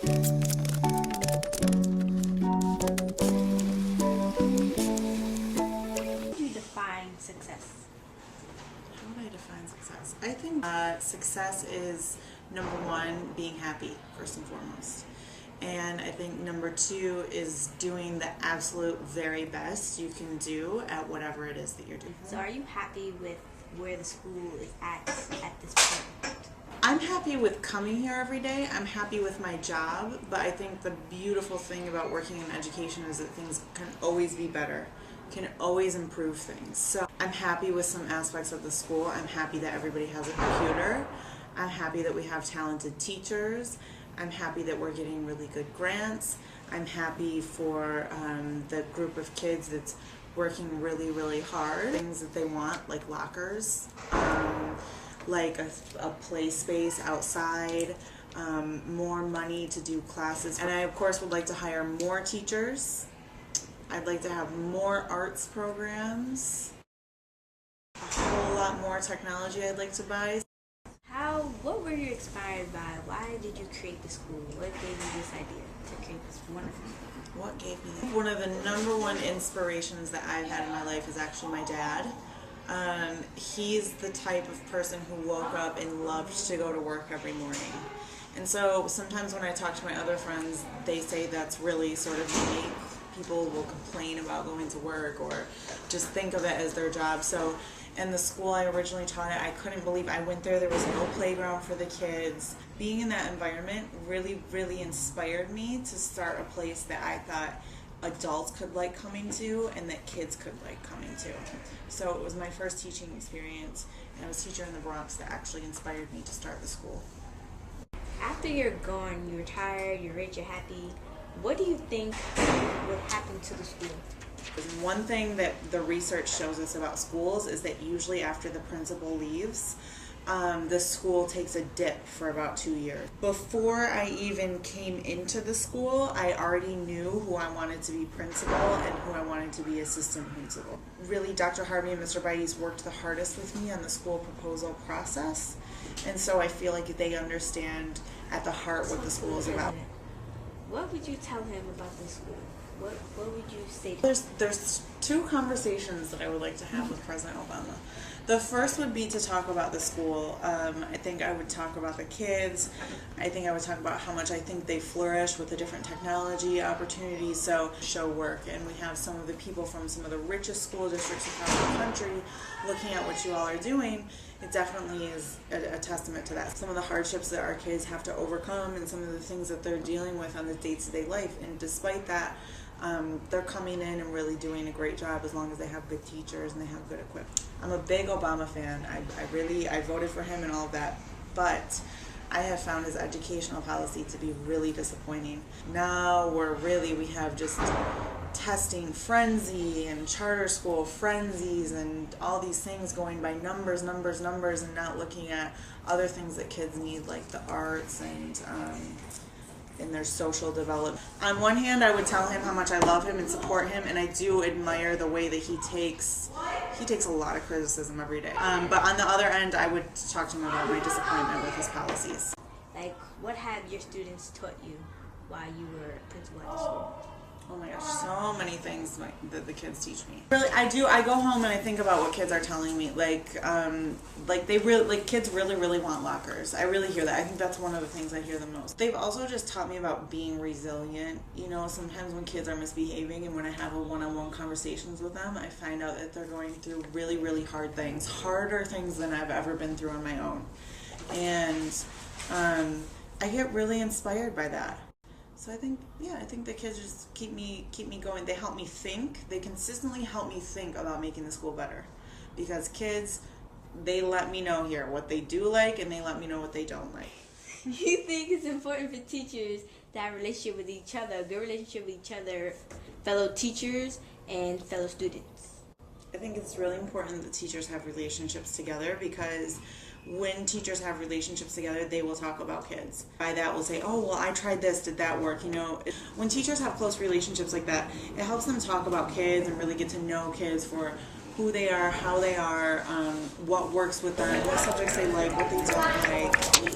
You define success? How would I define success? I think success is number one, being happy, first and foremost. And I think number two is doing the absolute very best you can do at whatever it is that you're doing. So are you happy with where the school is at this point? I'm happy with coming here every day. I'm happy with my job, but I think the beautiful thing about working in education is that things can always be better, can always improve things. So I'm happy with some aspects of the school. I'm happy that everybody has a computer. I'm happy that we have talented teachers. I'm happy that we're getting really good grants. I'm happy for the group of kids that's working really, really hard. Things that they want, like lockers, like a play space outside, more money to do classes. And I, of course, would like to hire more teachers. I'd like to have more arts programs, a whole lot more technology I'd like to buy. What were you inspired by? Why did you create the school? What gave you this idea to create this wonderful school? What gave me that? One of the number one inspirations that I've had in my life is actually my dad. He's the type of person who woke up and loved to go to work every morning. And so sometimes when I talk to my other friends, they say that's really sort of unique. People will complain about going to work or just think of it as their job. So in the school I originally taught at, I couldn't believe I went there. There was no playground for the kids. Being in that environment really, really inspired me to start a place that I thought adults could like coming to and that kids could like coming to. So it was my first teaching experience, and I was a teacher in the Bronx that actually inspired me to start the school. After you're gone, you're retired, you're rich, you're happy, what do you think would happen to the school? One thing that the research shows us about schools is that usually after the principal leaves, the school takes a dip for about 2 years. Before I even came into the school, I already knew who I wanted to be principal and who I wanted to be assistant principal. Really, Dr. Harvey and Mr. Bites worked the hardest with me on the school proposal process, and so I feel like they understand at the heart what the school is about. What would you tell him about the school? What would you say to him? There's two conversations that I would like to have with President Obama. The first would be to talk about the school. I think I would talk about the kids. I think I would talk about how much I think they flourish with the different technology opportunities. So show work, and we have some of the people from some of the richest school districts across the country looking at what you all are doing. It definitely is a testament to that. Some of the hardships that our kids have to overcome and some of the things that they're dealing with on the day-to-day life. And despite that, they're coming in and really doing a great job as long as they have good teachers and they have good equipment. I'm a big Obama fan. I voted for him and all of that, but I have found his educational policy to be really disappointing. Now we have just testing frenzy and charter school frenzies and all these things going by numbers, and not looking at other things that kids need, like the arts and in their social development. On one hand, I would tell him how much I love him and support him, and I do admire the way that he takes a lot of criticism every day. But on the other end, I would talk to him about my disappointment with his policies. Like, what have your students taught you while you were principal at the school? Oh my gosh, so many things that the kids teach me. Really, I do. I go home and I think about what kids are telling me. Kids really want lockers. I really hear that. I think that's one of the things I hear the most. They've also just taught me about being resilient. You know, sometimes when kids are misbehaving and when I have one-on-one conversations with them, I find out that they're going through really hard things, harder things than I've ever been through on my own. And I get really inspired by that. So I think the kids just keep me going. They help me think. They consistently help me think about making the school better. Because kids, they let me know here what they do like and they let me know what they don't like. You think it's important for teachers to have a relationship with each other, a good relationship with each other, fellow teachers and fellow students? I think it's really important that teachers have relationships together, because when teachers have relationships together, they will talk about kids. By that, we'll say, oh, well, I tried this, did that work? You know, when teachers have close relationships like that, it helps them talk about kids and really get to know kids for who they are, how they are, what works with them, what subjects they like, what they don't like.